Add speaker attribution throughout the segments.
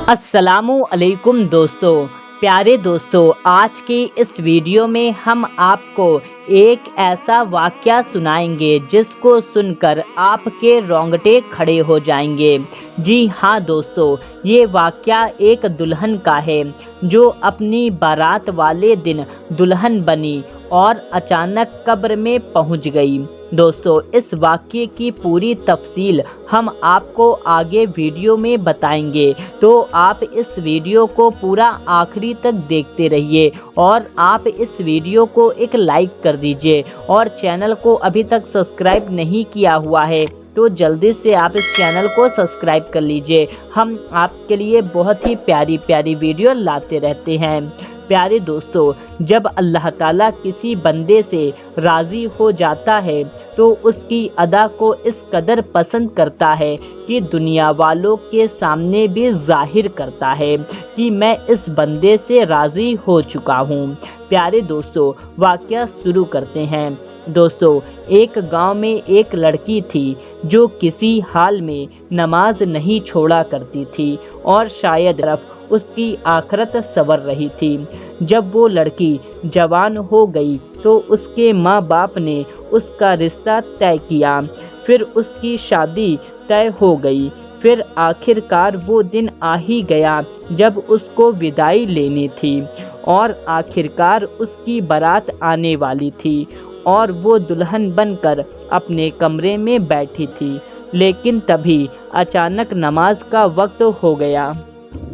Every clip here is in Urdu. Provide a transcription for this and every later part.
Speaker 1: السلام علیکم دوستو، پیارے دوستو، آج کی اس ویڈیو میں ہم آپ کو ایک ایسا واقعہ سنائیں گے جس کو سن کر آپ کے رونگٹے کھڑے ہو جائیں گے۔ جی ہاں دوستو، یہ واقعہ ایک دلہن کا ہے جو اپنی بارات والے دن دلہن بنی اور اچانک قبر میں پہنچ گئی۔ دوستو، اس واقعے کی پوری تفصیل ہم آپ کو آگے ویڈیو میں بتائیں گے، تو آپ اس ویڈیو کو پورا آخری تک دیکھتے رہیے اور آپ اس ویڈیو کو ایک لائک کر دیجئے، اور چینل کو ابھی تک سبسکرائب نہیں کیا ہوا ہے تو جلدی سے آپ اس چینل کو سبسکرائب کر لیجئے۔ ہم آپ کے لیے بہت ہی پیاری پیاری ویڈیو لاتے رہتے ہیں۔ پیارے دوستو، جب اللہ تعالیٰ کسی بندے سے راضی ہو جاتا ہے تو اس کی ادا کو اس قدر پسند کرتا ہے کہ دنیا والوں کے سامنے بھی ظاہر کرتا ہے کہ میں اس بندے سے راضی ہو چکا ہوں۔ پیارے دوستو، واقعہ شروع کرتے ہیں۔ دوستو، ایک گاؤں میں ایک لڑکی تھی جو کسی حال میں نماز نہیں چھوڑا کرتی تھی اور شاید اس کی آخرت سنور رہی تھی۔ جب وہ لڑکی جوان ہو گئی تو اس کے ماں باپ نے اس کا رشتہ طے کیا، پھر اس کی شادی طے ہو گئی۔ پھر آخر کار وہ دن آ ہی گیا جب اس کو وداعی لینی تھی، اور آخر کار اس کی بارات آنے والی تھی اور وہ دلہن بن کر اپنے کمرے میں بیٹھی تھی، لیکن تبھی اچانک نماز کا وقت ہو گیا۔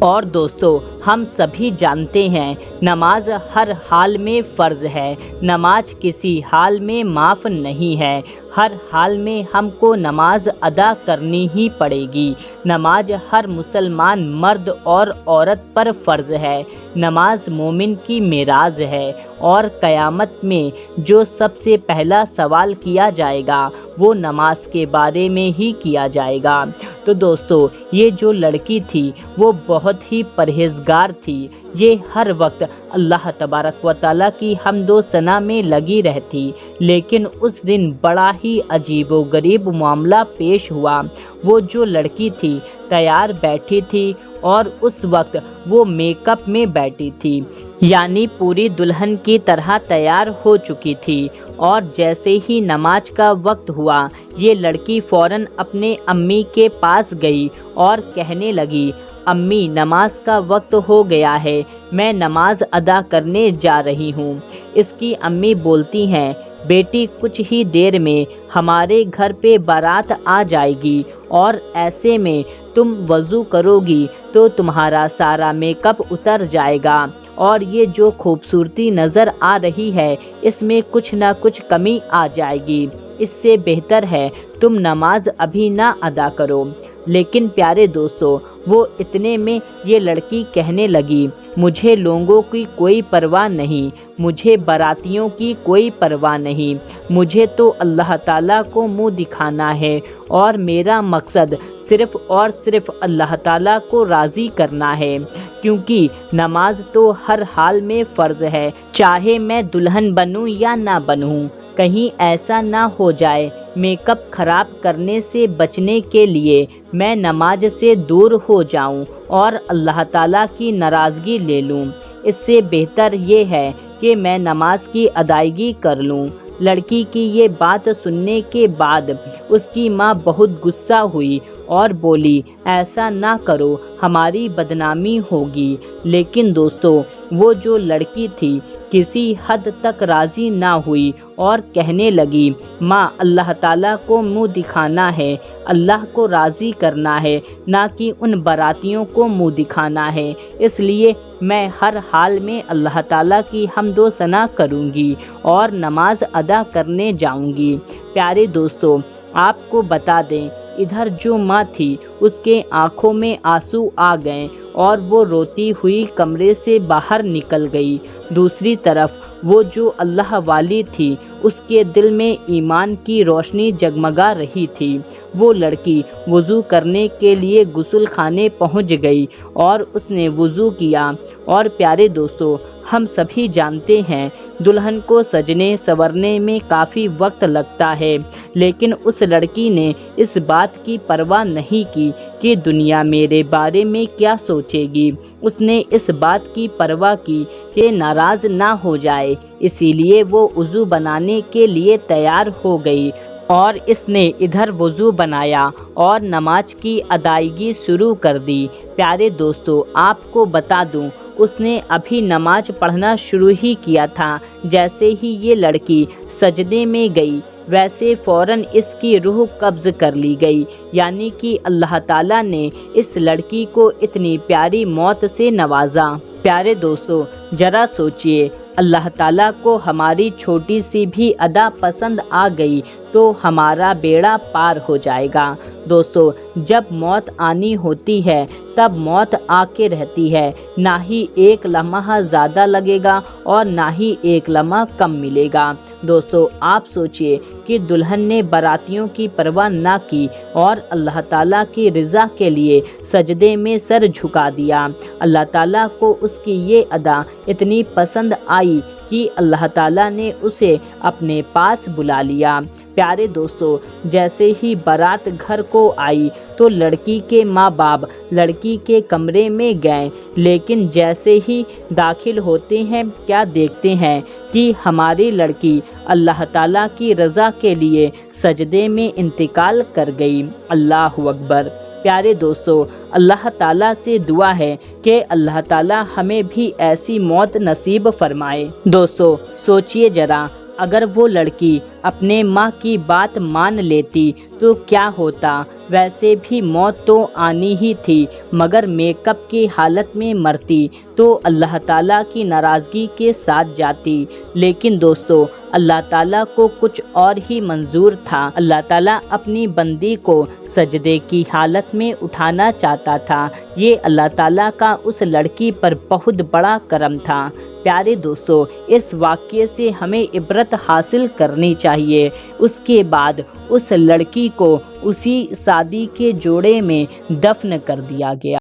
Speaker 1: اور دوستو، ہم سبھی جانتے ہیں نماز ہر حال میں فرض ہے، نماز کسی حال میں معاف نہیں ہے، ہر حال میں ہم کو نماز ادا کرنی ہی پڑے گی۔ نماز ہر مسلمان مرد اور عورت پر فرض ہے۔ نماز مومن کی معراج ہے، اور قیامت میں جو سب سے پہلا سوال کیا جائے گا وہ نماز کے بارے میں ہی کیا جائے گا۔ تو دوستو، یہ جو لڑکی تھی وہ بہت ہی پرہیزگار تھی، یہ ہر وقت اللہ تبارک و تعالیٰ کی حمد و ثنا میں لگی رہتی، لیکن اس دن بڑا ہی عجیب و غریب معاملہ پیش ہوا۔ وہ جو لڑکی تھی تیار بیٹھی تھی، اور اس وقت وہ میک اپ میں بیٹھی تھی، یعنی پوری دلہن کی طرح تیار ہو چکی تھی، اور جیسے ہی نماز کا وقت ہوا یہ لڑکی فوراً اپنے امی کے پاس گئی اور کہنے لگی، امی نماز کا وقت ہو گیا ہے، میں نماز ادا کرنے جا رہی ہوں۔ اس کی امی بولتی ہیں، بیٹی کچھ ہی دیر میں ہمارے گھر پہ بارات آ جائے گی، اور ایسے میں تم وضو کرو گی تو تمہارا سارا میک اپ اتر جائے گا، اور یہ جو خوبصورتی نظر آ رہی ہے اس میں کچھ نہ کچھ کمی آ جائے گی، اس سے بہتر ہے تم نماز ابھی نہ ادا کرو۔ لیکن پیارے دوستو، وہ اتنے میں یہ لڑکی کہنے لگی، مجھے لوگوں کی کوئی پرواہ نہیں، مجھے براتیوں کی کوئی پرواہ نہیں، مجھے تو اللہ تعالیٰ کو منہ دکھانا ہے، اور میرا مقصد صرف اور صرف اللہ تعالیٰ کو راضی کرنا ہے، کیونکہ نماز تو ہر حال میں فرض ہے، چاہے میں دلہن بنوں یا نہ بنوں۔ کہیں ایسا نہ ہو جائے میک اپ خراب کرنے سے بچنے کے لیے میں نماز سے دور ہو جاؤں اور اللہ تعالیٰ کی ناراضگی لے لوں، اس سے بہتر یہ ہے کہ میں نماز کی ادائیگی کر لوں۔ لڑکی کی یہ بات سننے کے بعد اس کی ماں بہت غصہ ہوئی اور بولی، ایسا نہ کرو، ہماری بدنامی ہوگی۔ لیکن دوستو، وہ جو لڑکی تھی کسی حد تک راضی نہ ہوئی اور کہنے لگی، ماں اللہ تعالیٰ کو منہ دکھانا ہے، اللہ کو راضی کرنا ہے، نہ کہ ان براتیوں کو منہ دکھانا ہے، اس لیے میں ہر حال میں اللہ تعالیٰ کی حمد و ثنا کروں گی اور نماز ادا کرنے جاؤں گی۔ پیارے دوستو، آپ کو بتا دیں، ادھر جو ماں تھی اس کے آنکھوں میں آنسو آ گئے اور وہ روتی ہوئی کمرے سے باہر نکل گئی۔ دوسری طرف وہ جو اللہ والی تھی اس کے دل میں ایمان کی روشنی جگمگا رہی تھی۔ وہ لڑکی وضو کرنے کے لیے غسل خانے پہنچ گئی اور اس نے وضو کیا۔ اور پیارے دوستو، ہم سبھی جانتے ہیں دلہن کو سجنے سنورنے میں کافی وقت لگتا ہے، لیکن اس لڑکی نے اس بات کی پرواہ نہیں کی کہ دنیا میرے بارے میں کیا سوچے گی۔ اس نے اس بات کی پرواہ کی کہ ناراض نہ ہو جائے، اسی لیے وہ وضو بنانے کے لیے تیار ہو گئی اور اس نے ادھر وضو بنایا اور نماز کی ادائیگی شروع کر دی۔ پیارے دوستو، آپ کو بتا دوں، اس نے ابھی نماز پڑھنا شروع ہی کیا تھا، جیسے ہی یہ لڑکی سجدے میں گئی ویسے فوراً اس کی روح قبض کر لی گئی، یعنی کہ اللہ تعالیٰ نے اس لڑکی کو اتنی پیاری موت سے نوازا۔ پیارے دوستو، ذرا سوچئے، اللہ تعالیٰ کو ہماری چھوٹی سی بھی ادا پسند آ گئی تو ہمارا بیڑا پار ہو جائے گا۔ دوستو، جب موت آنی ہوتی ہے تب موت آ کے رہتی ہے، نہ ہی ایک لمحہ زیادہ لگے گا اور نہ ہی ایک لمحہ کم ملے گا۔ دوستو، آپ سوچئے کہ دلہن نے براتیوں کی پرواہ نہ کی اور اللہ تعالیٰ کی رضا کے لیے سجدے میں سر جھکا دیا۔ اللہ تعالیٰ کو اس کی یہ ادا اتنی پسند آئی کہ اللہ تعالیٰ نے اسے اپنے پاس بلا لیا۔ پیارے دوستو، جیسے ہی بارات گھر کو آئی تو لڑکی کے ماں باپ لڑکی کے کمرے میں گئے، لیکن جیسے ہی داخل ہوتے ہیں کیا دیکھتے ہیں کہ ہماری لڑکی اللہ تعالیٰ کی رضا کے لیے سجدے میں انتقال کر گئی۔ اللہ اکبر۔ پیارے دوستو، اللہ تعالیٰ سے دعا ہے کہ اللہ تعالیٰ ہمیں بھی ایسی موت نصیب فرمائے۔ دوستو، سوچئے ذرا، اگر وہ لڑکی اپنے ماں کی بات مان لیتی تو کیا ہوتا؟ ویسے بھی موت تو آنی ہی تھی، مگر میک اپ کی حالت میں مرتی تو اللہ تعالیٰ کی ناراضگی کے ساتھ جاتی۔ لیکن دوستو، اللہ تعالیٰ کو کچھ اور ہی منظور تھا۔ اللہ تعالیٰ اپنی بندی کو سجدے کی حالت میں اٹھانا چاہتا تھا۔ یہ اللہ تعالیٰ کا اس لڑکی پر بہت بڑا کرم تھا۔ پیارے دوستو، اس واقعے سے ہمیں عبرت حاصل کرنی چاہیے۔ اس کے بعد اس لڑکی کو اسی شادی کے جوڑے میں دفن کر دیا گیا۔